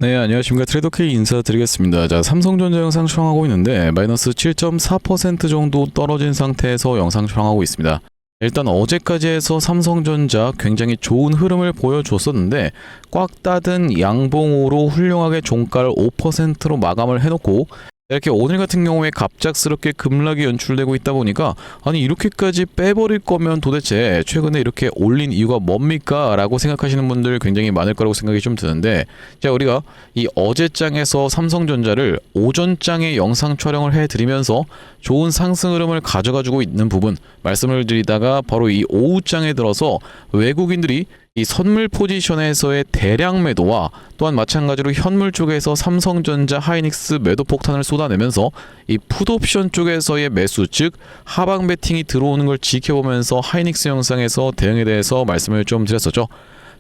네, 안녕하십니까. 트레이더K 인사드리겠습니다. 자, 삼성전자 영상 촬영하고 있는데 마이너스 7.4% 정도 떨어진 상태에서 영상 촬영하고 있습니다. 일단 어제까지 해서 삼성전자 굉장히 좋은 흐름을 보여줬었는데 꽉 닫은 양봉으로 훌륭하게 종가를 5%로 마감을 해놓고 이렇게 오늘 같은 경우에 갑작스럽게 급락이 연출되고 있다 보니까 아니 이렇게까지 빼버릴 거면 도대체 최근에 이렇게 올린 이유가 뭡니까? 라고 생각하시는 분들 굉장히 많을 거라고 생각이 좀 드는데, 자, 우리가 이 어제장에서 삼성전자를 오전장에 영상 촬영을 해드리면서 좋은 상승 흐름을 가져가지고 있는 부분 말씀을 드리다가 바로 이 오후장에 들어서 외국인들이 이 선물 포지션에서의 대량 매도와 또한 마찬가지로 현물 쪽에서 삼성전자, 하이닉스 매도 폭탄을 쏟아내면서 이 풋옵션 쪽에서의 매수, 즉 하방 베팅이 들어오는 걸 지켜보면서 하이닉스 영상에서 대응에 대해서 말씀을 좀 드렸었죠.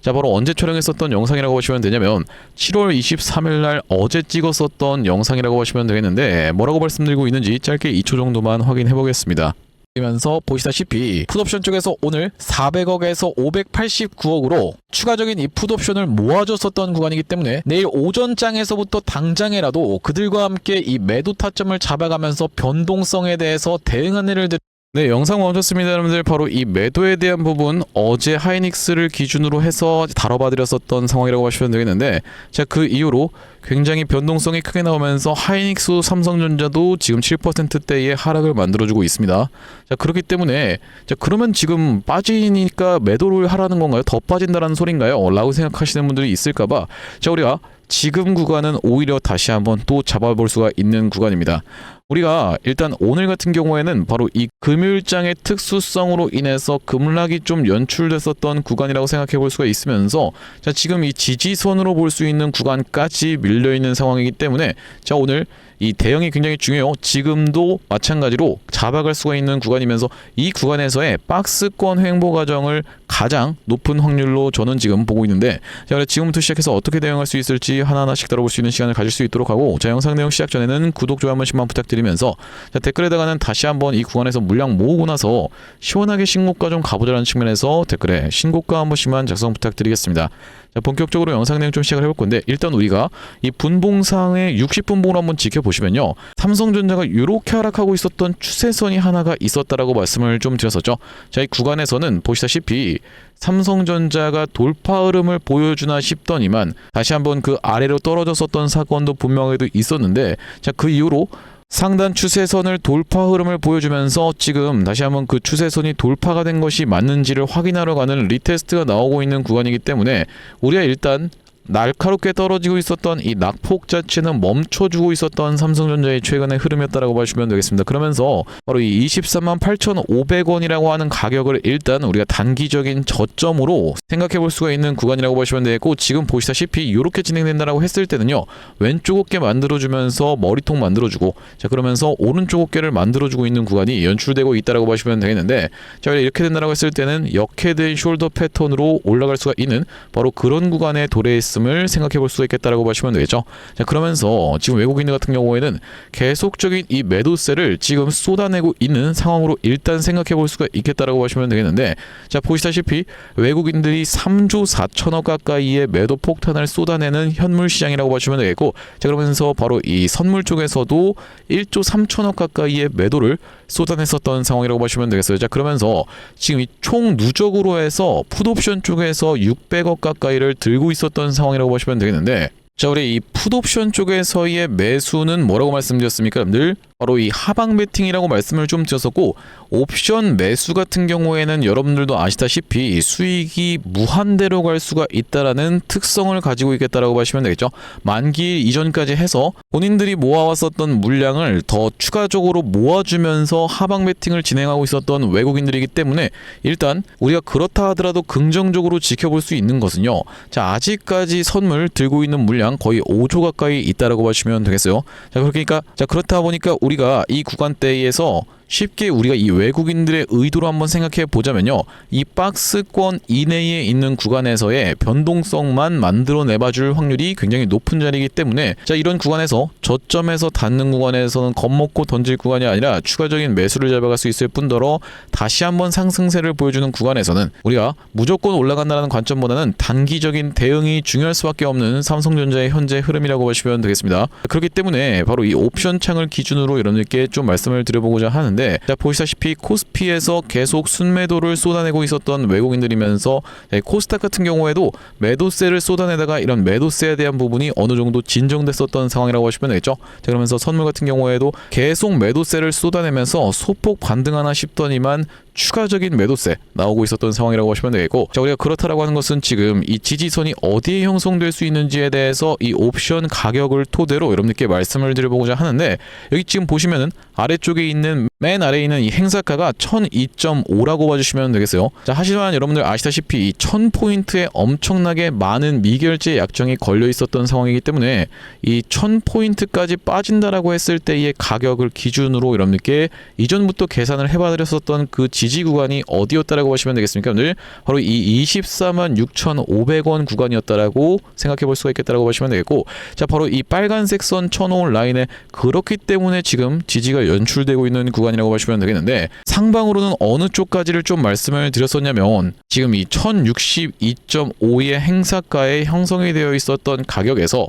자, 바로 언제 촬영했었던 영상이라고 보시면 되냐면 7월 23일 날 어제 찍었었던 영상이라고 보시면 되겠는데, 뭐라고 말씀드리고 있는지 짧게 2초 정도만 확인해 보겠습니다. 면서 보시다시피 풋옵션 쪽에서 오늘 400억에서 589억으로 추가적인 이 풋옵션을 모아줬었던 구간이기 때문에 내일 오전장에서부터 당장에라도 그들과 함께 이 매도 타점을 잡아가면서 변동성에 대해서 대응하는 일을 네, 영상 멈췄습니다. 여러분들, 바로 이 매도에 대한 부분 어제 하이닉스를 기준으로 해서 다뤄봐드렸었던 상황이라고 보시면 되겠는데, 자, 그 이후로 굉장히 변동성이 크게 나오면서 하이닉스, 삼성전자도 지금 7%대의 하락을 만들어주고 있습니다. 자, 그렇기 때문에 자, 그러면 지금 빠지니까 매도를 하라는 건가요? 더 빠진다라는 소린가요? 라고 생각하시는 분들이 있을까봐, 자, 우리가 지금 구간은 오히려 다시 한번 또 잡아볼 수가 있는 구간입니다. 우리가 일단 오늘 같은 경우에는 바로 이 금요일장의 특수성으로 인해서 급락이 좀 연출됐었던 구간이라고 생각해 볼 수가 있으면서, 자, 지금 이 지지선으로 볼 수 있는 구간까지 밀려있는 상황이기 때문에, 자, 오늘 이 대응이 굉장히 중요해요. 지금도 마찬가지로 잡아갈 수가 있는 구간이면서 이 구간에서의 박스권 횡보 과정을 가장 높은 확률로 저는 지금 보고 있는데, 자, 그래서 지금부터 시작해서 어떻게 대응할 수 있을지 하나하나씩 다뤄볼 수 있는 시간을 가질 수 있도록 하고, 자, 영상 내용 시작 전에는 구독, 좋아요 한 번씩만 부탁드리면서, 자, 댓글에다가는 다시 한번 이 구간에서 물량 모으고 나서 시원하게 신고가 좀 가보자라는 측면에서 댓글에 신고가 한 번씩만 작성 부탁드리겠습니다. 자, 본격적으로 영상 내용 좀 시작을 해볼 건데, 일단 우리가 이 분봉상의 60분봉을 한번 지켜보시면요, 삼성전자가 이렇게 하락하고 있었던 추세선이 하나가 있었다라고 말씀을 좀 드렸었죠. 자, 이 구간에서는 보시다시피 삼성전자가 돌파 흐름을 보여주나 싶더니만 다시 한번 그 아래로 떨어졌었던 사건도 분명하게도 있었는데, 자, 그 이후로 상단 추세선을 돌파 흐름을 보여주면서 지금 다시 한번 그 추세선이 돌파가 된 것이 맞는지를 확인하러 가는 리테스트가 나오고 있는 구간이기 때문에 우리가 일단 날카롭게 떨어지고 있었던 이 낙폭 자체는 멈춰주고 있었던 삼성전자의 최근의 흐름이었다라고 보시면 되겠습니다. 그러면서 바로 이 23만 8,500원이라고 하는 가격을 일단 우리가 단기적인 저점으로 생각해 볼 수가 있는 구간이라고 보시면 되겠고, 지금 보시다시피 이렇게 진행된다라고 했을 때는요, 왼쪽 어깨 만들어주면서 머리통 만들어주고, 자, 그러면서 오른쪽 어깨를 만들어주고 있는 구간이 연출되고 있다라고 보시면 되겠는데, 자, 이렇게 된다라고 했을 때는 역헤드 숄더 패턴으로 올라갈 수가 있는 바로 그런 구간에 도래했습니다. 을 생각해 볼 수 있겠다라고 보시면 되겠죠. 자, 그러면서 지금 외국인들 같은 경우에는 계속적인 이 매도세를 지금 쏟아내고 있는 상황으로 일단 생각해 볼 수가 있겠다라고 보시면 되겠는데, 자, 보시다시피 외국인들이 3조 4천억 가까이의 매도 폭탄을 쏟아내는 현물 시장이라고 보시면 되겠고, 자, 그러면서 바로 이 선물 쪽에서도 1조 3천억 가까이의 매도를 쏟아냈었던 상황이라고 보시면 되겠어요. 자, 그러면서 지금 이 총 누적으로 해서 풋옵션 쪽에서 600억 가까이를 들고 있었던 상황이라고 보시면 되겠는데, 자, 우리 이 풋옵션 쪽에서의 매수는 뭐라고 말씀드렸습니까? 늘 바로 이 하방 베팅이라고 말씀을 좀 드렸었고, 옵션 매수 같은 경우에는 여러분들도 아시다시피 수익이 무한대로 갈 수가 있다라는 특성을 가지고 있겠다라고 보시면 되겠죠. 만기 이전까지 해서 본인들이 모아왔었던 물량을 더 추가적으로 모아주면서 하방 베팅을 진행하고 있었던 외국인들이기 때문에 일단 우리가 그렇다 하더라도 긍정적으로 지켜볼 수 있는 것은요, 자, 아직까지 선물 들고 있는 물량 거의 5조 가까이 있다라고 보시면 되겠어요. 자, 그러니까 자, 그렇다 보니까 우리가 이 구간대에서 쉽게 우리가 이 외국인들의 의도로 한번 생각해 보자면요. 이 박스권 이내에 있는 구간에서의 변동성만 만들어내봐줄 확률이 굉장히 높은 자리이기 때문에 자, 이런 구간에서 저점에서 닿는 구간에서는 겁먹고 던질 구간이 아니라 추가적인 매수를 잡아갈 수 있을 뿐더러 다시 한번 상승세를 보여주는 구간에서는 우리가 무조건 올라간다는 관점보다는 단기적인 대응이 중요할 수밖에 없는 삼성전자의 현재 흐름이라고 보시면 되겠습니다. 그렇기 때문에 바로 이 옵션 창을 기준으로 여러분들께 좀 말씀을 드려보고자 하는데 자, 보시다시피 코스피에서 계속 순매도를 쏟아내고 있었던 외국인들이면서 코스닥 같은 경우에도 매도세를 쏟아내다가 이런 매도세에 대한 부분이 어느 정도 진정됐었던 상황이라고 하시면 되겠죠. 자, 그러면서 선물 같은 경우에도 계속 매도세를 쏟아내면서 소폭 반등하나 싶더니만 추가적인 매도세 나오고 있었던 상황이라고 하시면 되겠고, 자, 우리가 그렇다라고 하는 것은 지금 이 지지선이 어디에 형성될 수 있는지에 대해서 이 옵션 가격을 토대로 여러분들께 말씀을 드려보고자 하는데, 여기 지금 보시면은 아래쪽에 있는 맨 아래에 있는 이 행사가가 1002.5라고 봐주시면 되겠어요. 자, 하지만 여러분들 아시다시피 이 1000포인트에 엄청나게 많은 미결제 약정이 걸려 있었던 상황이기 때문에 이 1000포인트까지 빠진다라고 했을 때의 가격을 기준으로 여러분들께 이전부터 계산을 해봐드렸었던 그 지지 구간이 어디였다라고 보시면 되겠습니까? 오늘 바로 이 246,500원 구간이었다라고 생각해 볼 수가 있겠다라고 보시면 되겠고, 자, 바로 이 빨간색 선 쳐놓은 라인에 그렇기 때문에 지금 지지가 연출되고 있는 구간이라고 보시면 되겠는데, 상방으로는 어느 쪽까지를 좀 말씀을 드렸었냐면 지금 이 1062.5의 행사가에 형성이 되어 있었던 가격에서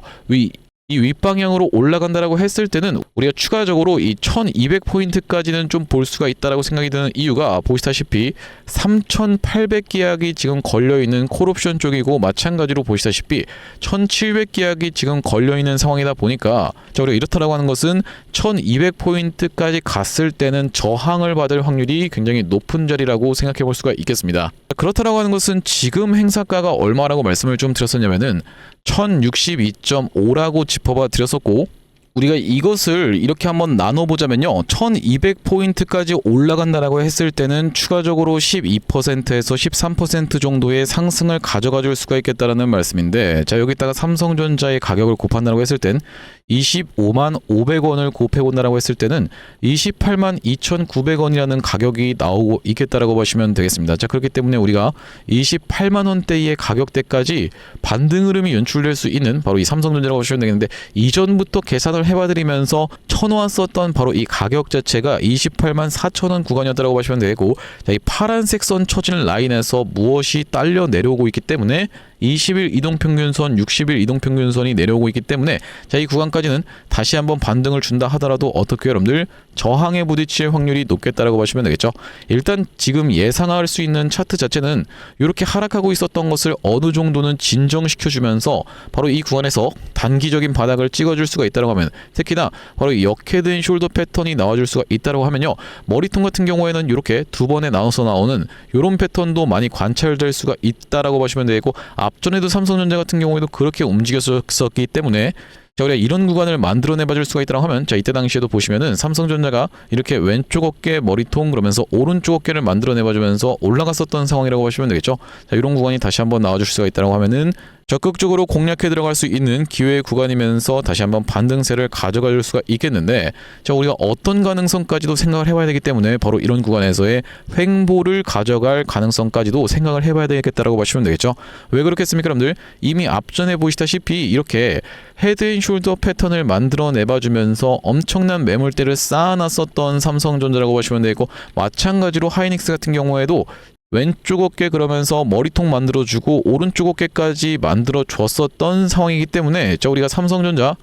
이 윗방향으로 올라간다라고 했을 때는 우리가 추가적으로 이 1200포인트까지는 좀 볼 수가 있다라고 생각이 드는 이유가 보시다시피 3800계약이 지금 걸려있는 콜옵션 쪽이고, 마찬가지로 보시다시피 1700계약이 지금 걸려있는 상황이다 보니까 자, 우리가 이렇다라고 하는 것은 1200포인트까지 갔을 때는 저항을 받을 확률이 굉장히 높은 자리라고 생각해 볼 수가 있겠습니다. 그렇다라고 하는 것은 지금 행사가가 얼마라고 말씀을 좀 드렸었냐면은 1062.5라고 짚어봐 드렸었고, 우리가 이것을 이렇게 한번 나눠보자면요, 1200포인트까지 올라간다라고 했을 때는 추가적으로 12%에서 13% 정도의 상승을 가져가 줄 수가 있겠다라는 말씀인데, 자, 여기다가 삼성전자의 가격을 곱한다고 했을 땐 25만 500원을 곱해본다라고 했을 때는 28만 2,900원이라는 가격이 나오고 있겠다라고 보시면 되겠습니다. 자, 그렇기 때문에 우리가 28만 원대의 가격대까지 반등 흐름이 연출될 수 있는 바로 이 삼성전자라고 보시면 되겠는데, 이전부터 계산을 해봐드리면서 쳐놓았었던 바로 이 가격 자체가 28만 4천원 구간이었다고 보시면 되고, 자, 이 파란색 선 쳐진 라인에서 무엇이 딸려 내려오고 있기 때문에 20일 이동평균선, 60일 이동평균선이 내려오고 있기 때문에 자, 이 구간까지는 다시 한번 반등을 준다 하더라도 어떻게 여러분들 저항에 부딪힐 확률이 높겠다라고 보시면 되겠죠. 일단 지금 예상할 수 있는 차트 자체는 이렇게 하락하고 있었던 것을 어느 정도는 진정시켜주면서 바로 이 구간에서 단기적인 바닥을 찍어줄 수가 있다고 하면, 특히나 바로 이 역헤드인 숄더 패턴이 나와줄 수가 있다고 하면요, 머리통 같은 경우에는 이렇게 두 번에 나눠서 나오는 이런 패턴도 많이 관찰될 수가 있다라고 보시면 되고, 앞전에도 삼성전자 같은 경우에도 그렇게 움직였었기 때문에 자, 우리가 이런 구간을 만들어내봐줄 수가 있다고 하면, 자, 이때 당시에도 보시면은 삼성전자가 이렇게 왼쪽 어깨 머리통 그러면서 오른쪽 어깨를 만들어내봐주면서 올라갔었던 상황이라고 보시면 되겠죠. 자, 이런 구간이 다시 한번 나와줄 수가 있다고 하면은 적극적으로 공략해 들어갈 수 있는 기회의 구간이면서 다시 한번 반등세를 가져가 줄 수가 있겠는데, 자, 우리가 어떤 가능성까지도 생각을 해봐야 되기 때문에 바로 이런 구간에서의 횡보를 가져갈 가능성까지도 생각을 해봐야 되겠다라고 보시면 되겠죠. 왜 그렇겠습니까, 여러분들? 이미 앞전에 보시다시피 이렇게 헤드앤숄더 패턴을 만들어내봐주면서 엄청난 매물대를 쌓아놨었던 삼성전자라고 보시면 되고, 마찬가지로 하이닉스 같은 경우에도 왼쪽 어깨 그러면서 머리통 만들어주고 오른쪽 어깨까지 만들어줬었던 상황이기 때문에 자, 우리가 삼성전자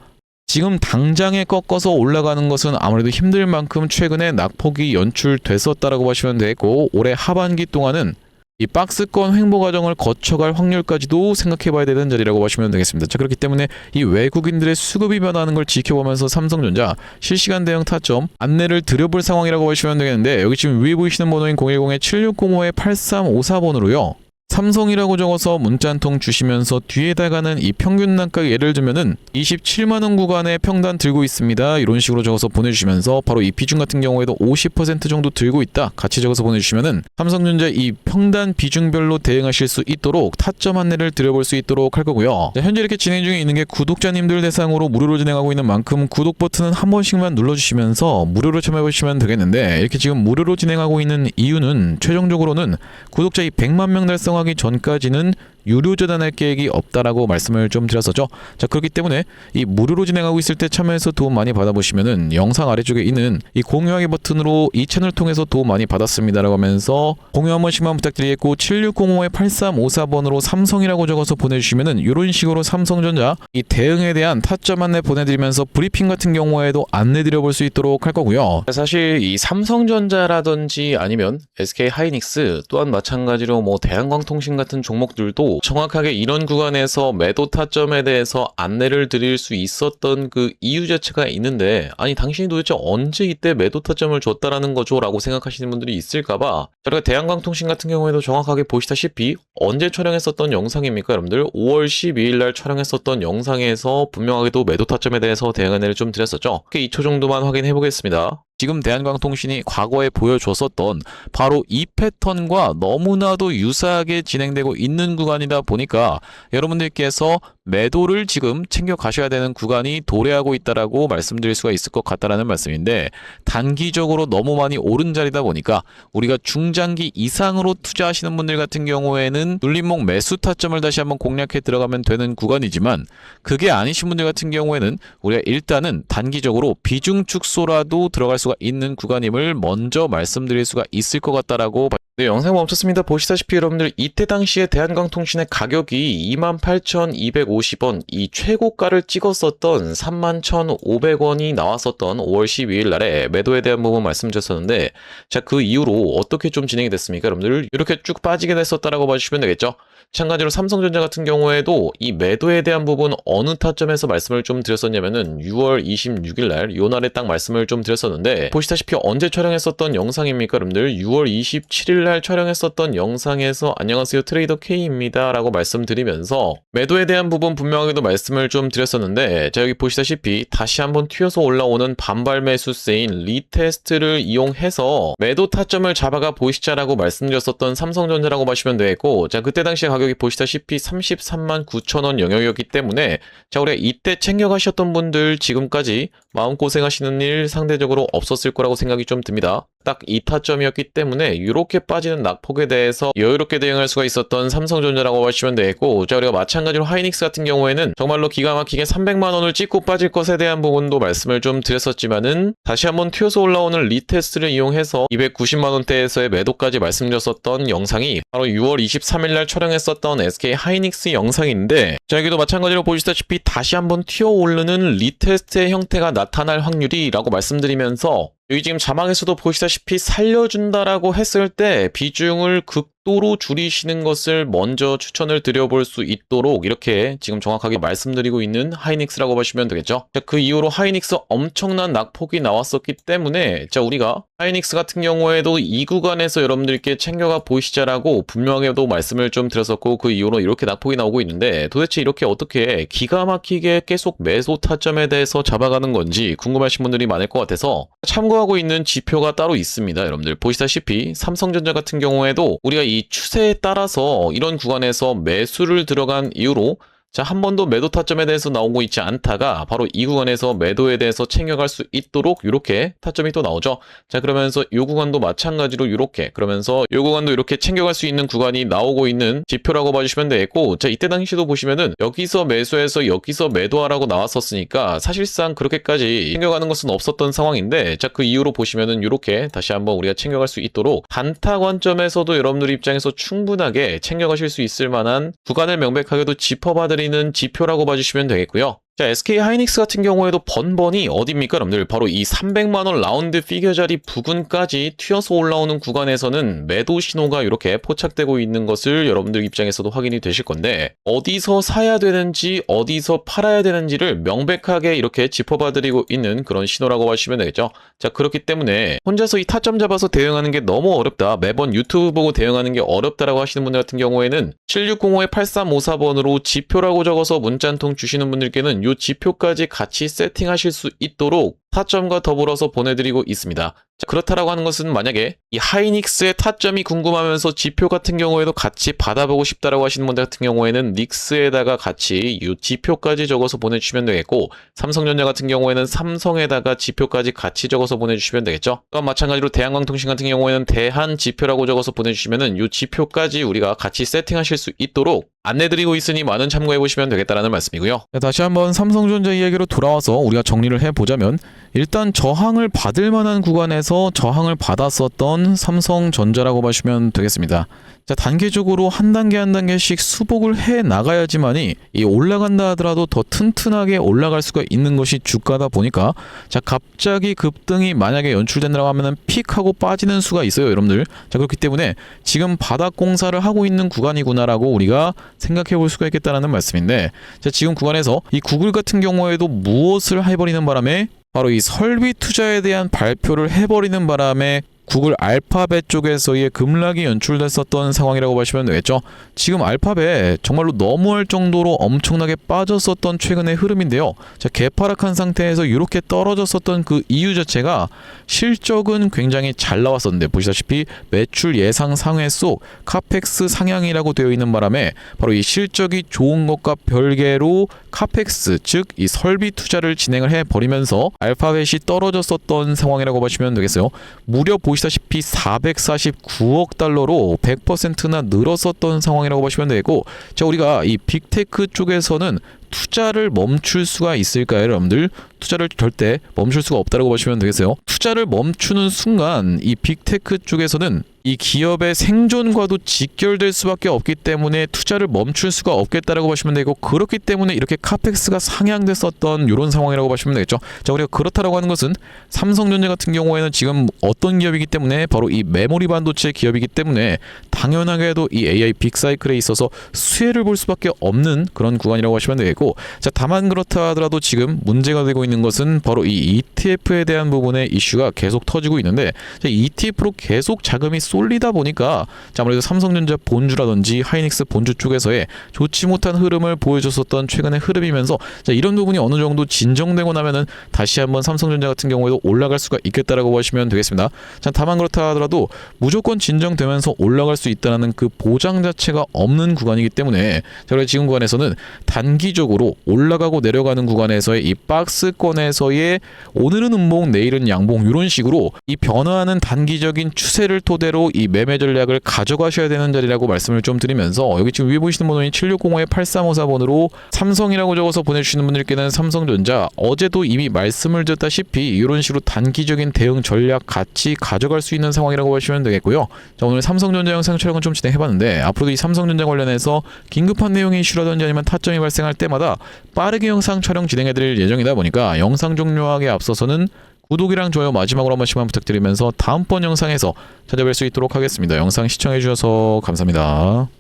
지금 당장에 꺾어서 올라가는 것은 아무래도 힘들 만큼 최근에 낙폭이 연출됐었다라고 보시면 되고, 올해 하반기 동안은 이 박스권 횡보 과정을 거쳐갈 확률까지도 생각해봐야 되는 자리라고 보시면 되겠습니다. 자, 그렇기 때문에 이 외국인들의 수급이 변하는 걸 지켜보면서 삼성전자 실시간 대응 타점 안내를 드려볼 상황이라고 보시면 되겠는데, 여기 지금 위에 보이시는 번호인 010-7605-8354번으로요 삼성이라고 적어서 문자 한 통 주시면서 뒤에다가는 이 평균 단가 예를 들면은 27만원 구간에 평단 들고 있습니다. 이런 식으로 적어서 보내주시면서 바로 이 비중 같은 경우에도 50% 정도 들고 있다. 같이 적어서 보내주시면은 삼성전자 이 평단 비중별로 대응하실 수 있도록 타점 안내를 드려볼 수 있도록 할 거고요. 자, 현재 이렇게 진행 중에 있는 게 구독자님들 대상으로 무료로 진행하고 있는 만큼 구독 버튼은 한 번씩만 눌러주시면서 무료로 참여해보시면 되겠는데, 이렇게 지금 무료로 진행하고 있는 이유는 최종적으로는 구독자 이 100만 명 달성하기 전까지는 유료 저단할 계획이 없다라고 말씀을 좀 드렸었죠. 자, 그렇기 때문에 이 무료로 진행하고 있을 때 참여해서 도움 많이 받아보시면은 영상 아래쪽에 있는 이 공유하기 버튼으로 이 채널 통해서 도움 많이 받았습니다라고 하면서 공유 한 번씩만 부탁드리겠고, 7605-8354번으로 삼성이라고 적어서 보내주시면은 이런 식으로 삼성전자 이 대응에 대한 타점 안내 보내드리면서 브리핑 같은 경우에도 안내드려 볼 수 있도록 할 거고요. 사실 이 삼성전자라든지 아니면 SK 하이닉스 또한 마찬가지로 뭐 대한광통신 같은 종목들도 정확하게 이런 구간에서 매도 타점에 대해서 안내를 드릴 수 있었던 그 이유 자체가 있는데, 아니 당신이 도대체 언제 이때 매도 타점을 줬다라는 거죠? 라고 생각하시는 분들이 있을까봐 저희가 대한광통신 같은 경우에도 정확하게 보시다시피 언제 촬영했었던 영상입니까 여러분들? 5월 12일 날 촬영했었던 영상에서 분명하게도 매도 타점에 대해서 대응 안내를 좀 드렸었죠. 2초 정도만 확인해 보겠습니다. 지금 대한광통신이 과거에 보여줬었던 바로 이 패턴과 너무나도 유사하게 진행되고 있는 구간이다 보니까 여러분들께서 매도를 지금 챙겨 가셔야 되는 구간이 도래하고 있다라고 말씀드릴 수가 있을 것 같다라는 말씀인데, 단기적으로 너무 많이 오른 자리다 보니까 우리가 중장기 이상으로 투자하시는 분들 같은 경우에는 눌림목 매수 타점을 다시 한번 공략해 들어가면 되는 구간이지만, 그게 아니신 분들 같은 경우에는 우리가 일단은 단기적으로 비중 축소라도 들어갈 수가 있는 구간임을 먼저 말씀드릴 수가 있을 것 같다라고. 네, 영상 멈췄습니다. 보시다시피 여러분들 이때 당시에 대한광통신의 가격이 28,250원, 이 최고가를 찍었었던 31,500원이 나왔었던 5월 12일 날에 매도에 대한 부분 말씀드렸었는데, 자, 그 이후로 어떻게 좀 진행이 됐습니까? 여러분들 이렇게 쭉 빠지게 됐었다라고 봐주시면 되겠죠. 마찬가지로 삼성전자 같은 경우에도 이 매도에 대한 부분 어느 타점에서 말씀을 좀 드렸었냐면은 6월 26일 날, 요 날에 딱 말씀을 좀 드렸었는데, 보시다시피 언제 촬영했었던 영상입니까 여러분들? 6월 27일 날 촬영했었던 영상에서 안녕하세요 트레이더 K입니다 라고 말씀드리면서 매도에 대한 부분 분명하게도 말씀을 좀 드렸었는데, 자, 여기 보시다시피 다시 한번 튀어서 올라오는 반발 매수세인 리테스트를 이용해서 매도 타점을 잡아가 보시자라고 말씀드렸었던 삼성전자라고 보시면 되겠고, 자, 그때 당시에 가격이 보시다시피 33만 9천원 영역이었기 때문에, 자, 우리가 이때 챙겨가셨던 분들 지금까지 마음고생하시는 일 상대적으로 없었을 거라고 생각이 좀 듭니다. 딱 이 타점이었기 때문에 이렇게 빠지는 낙폭에 대해서 여유롭게 대응할 수가 있었던 삼성전자라고 하시면 되겠고, 자, 우리가 마찬가지로 하이닉스 같은 경우에는 정말로 기가 막히게 300만원을 찍고 빠질 것에 대한 부분도 말씀을 좀 드렸었지만은, 다시 한번 튀어서 올라오는 리테스트를 이용해서 290만원대에서의 매도까지 말씀드렸었던 영상이 바로 6월 23일 날 촬영했었던 SK 하이닉스 영상인데, 자, 여기도 마찬가지로 보시다시피 다시 한번 튀어 오르는 리테스트의 형태가 나타날 확률이라고 말씀드리면서, 여기 지금 자막에서도 보시다시피 살려준다라고 했을 때 비중을 극도로 줄이시는 것을 먼저 추천을 드려볼 수 있도록 이렇게 지금 정확하게 말씀드리고 있는 하이닉스라고 보시면 되겠죠. 자, 그 이후로 하이닉스 엄청난 낙폭이 나왔었기 때문에, 자, 우리가 하이닉스 같은 경우에도 이 구간에서 여러분들께 챙겨가 보시자라고 분명하게도 말씀을 좀 드렸었고, 그 이후로 이렇게 낙폭이 나오고 있는데, 도대체 이렇게 어떻게 기가 막히게 계속 매수 타점에 대해서 잡아가는 건지 궁금하신 분들이 많을 것 같아서 참고하고 있는 지표가 따로 있습니다. 여러분들 보시다시피 삼성전자 같은 경우에도 우리가 이 추세에 따라서 이런 구간에서 매수를 들어간 이후로, 자, 한 번도 매도 타점에 대해서 나오고 있지 않다가 바로 이 구간에서 매도에 대해서 챙겨갈 수 있도록 이렇게 타점이 또 나오죠. 자, 그러면서 이 구간도 마찬가지로 이렇게, 그러면서 이 구간도 이렇게 챙겨갈 수 있는 구간이 나오고 있는 지표라고 봐주시면 되겠고, 자, 이때 당시도 보시면은 여기서 매수해서 여기서 매도하라고 나왔었으니까 사실상 그렇게까지 챙겨가는 것은 없었던 상황인데, 자, 그 이후로 보시면은 이렇게 다시 한번 우리가 챙겨갈 수 있도록 단타 관점에서도 여러분들 입장에서 충분하게 챙겨가실 수 있을 만한 구간을 명백하게도 짚어봐드리는 지표라고 봐주시면 되겠고요. 자, SK 하이닉스 같은 경우에도 번번이 어딥니까, 여러분들? 바로 이 300만원 라운드 피겨 자리 부근까지 튀어서 올라오는 구간에서는 매도 신호가 이렇게 포착되고 있는 것을 여러분들 입장에서도 확인이 되실 건데, 어디서 사야 되는지, 어디서 팔아야 되는지를 명백하게 이렇게 짚어봐드리고 있는 그런 신호라고 하시면 되겠죠. 자, 그렇기 때문에 혼자서 이 타점 잡아서 대응하는 게 너무 어렵다, 매번 유튜브 보고 대응하는 게 어렵다라고 하시는 분들 같은 경우에는 7605-8354번으로 지표라고 적어서 문자 한 통 주시는 분들께는 이 지표까지 같이 세팅하실 수 있도록 타점과 더불어서 보내드리고 있습니다. 자, 그렇다라고 하는 것은 만약에 이 하이닉스의 타점이 궁금하면서 지표 같은 경우에도 같이 받아보고 싶다라고 하시는 분들 같은 경우에는 닉스에다가 같이 이 지표까지 적어서 보내주시면 되겠고, 삼성전자 같은 경우에는 삼성에다가 지표까지 같이 적어서 보내주시면 되겠죠. 또한 마찬가지로 대한광통신 같은 경우에는 대한 지표라고 적어서 보내주시면은 이 지표까지 우리가 같이 세팅하실 수 있도록 안내드리고 있으니 많은 참고해보시면 되겠다라는 말씀이고요. 자, 다시 한번 삼성전자 이야기로 돌아와서 우리가 정리를 해보자면, 일단 저항을 받을 만한 구간에서 저항을 받았었던 삼성전자라고 보시면 되겠습니다. 자, 단계적으로 한 단계 한 단계씩 수복을 해 나가야지만이 이 올라간다 하더라도 더 튼튼하게 올라갈 수가 있는 것이 주가다 보니까, 자, 갑자기 급등이 만약에 연출된다고 하면은 픽하고 빠지는 수가 있어요, 여러분들. 자, 그렇기 때문에 지금 바닥 공사를 하고 있는 구간이구나라고 우리가 생각해 볼 수가 있겠다는 말씀인데, 자, 지금 구간에서 이 구글 같은 경우에도 무엇을 해버리는 바람에, 바로 이 설비 투자에 대한 발표를 해버리는 바람에 구글 알파벳 쪽에서의 급락이 연출됐었던 상황이라고 보시면 되겠죠. 지금 알파벳 정말로 너무할 정도로 엄청나게 빠졌었던 최근의 흐름인데요. 자, 개파락한 상태에서 이렇게 떨어졌었던 그 이유 자체가 실적은 굉장히 잘 나왔었는데, 보시다시피 매출 예상 상회 속 카펙스 상향이라고 되어 있는 바람에 바로 이 실적이 좋은 것과 별개로 카펙스, 즉 이 설비 투자를 진행을 해버리면서 알파벳이 떨어졌었던 상황이라고 보시면 되겠어요. 무려 보시다시피 449억 달러로 100%나 늘었었던 상황이라고 보시면 되고, 자, 우리가 이 빅테크 쪽에서는 투자를 멈출 수가 있을까요, 여러분들? 투자를 절대 멈출 수가 없다고 보시면 되겠어요. 투자를 멈추는 순간 이 빅테크 쪽에서는 이 기업의 생존과도 직결될 수밖에 없기 때문에 투자를 멈출 수가 없겠다라고 보시면 되고, 그렇기 때문에 이렇게 카펙스가 상향됐었던 이런 상황이라고 보시면 되겠죠. 자, 우리가 그렇다라고 하는 것은 삼성전자 같은 경우에는 지금 어떤 기업이기 때문에, 바로 이 메모리 반도체 기업이기 때문에 당연하게도 이 AI 빅사이클에 있어서 수혜를 볼 수밖에 없는 그런 구간이라고 하시면 되겠고, 자, 다만 그렇다 하더라도 지금 문제가 되고 있는 것은 바로 이 ETF에 대한 부분의 이슈가 계속 터지고 있는데, 자, ETF로 계속 자금이 쏠리다 보니까, 자, 아무래도 삼성전자 본주라든지 하이닉스 본주 쪽에서의 좋지 못한 흐름을 보여줬었던 최근의 흐름이면서, 자, 이런 부분이 어느 정도 진정되고 나면은 다시 한번 삼성전자 같은 경우에도 올라갈 수가 있겠다라고 보시면 되겠습니다. 자, 다만 그렇다 하더라도 무조건 진정되면서 올라갈 수 있다는 그 보장 자체가 없는 구간이기 때문에, 자, 그래서 지금 구간에서는 단기적으로 올라가고 내려가는 구간에서의 이 박스권에서의 오늘은 음봉 내일은 양봉, 이런 식으로 이 변화하는 단기적인 추세를 토대로 이 매매 전략을 가져가셔야 되는 자리라고 말씀을 좀 드리면서, 여기 지금 위에 보시는 번호인 7605-8354번으로 삼성이라고 적어서 보내주시는 분들께는 삼성전자, 어제도 이미 말씀을 드렸다시피 이런 식으로 단기적인 대응 전략 같이 가져갈 수 있는 상황이라고 보시면 되겠고요. 자, 오늘 삼성전자 영상 촬영은 좀 진행해봤는데, 앞으로도 이 삼성전자 관련해서 긴급한 내용의 이슈라든지 아니면 타점이 발생할 때마다 빠르게 영상 촬영 진행해드릴 예정이다 보니까, 영상 종료하기에 앞서서는 구독이랑 좋아요 마지막으로 한 번씩만 부탁드리면서 다음번 영상에서 찾아뵐 수 있도록 하겠습니다. 영상 시청해주셔서 감사합니다.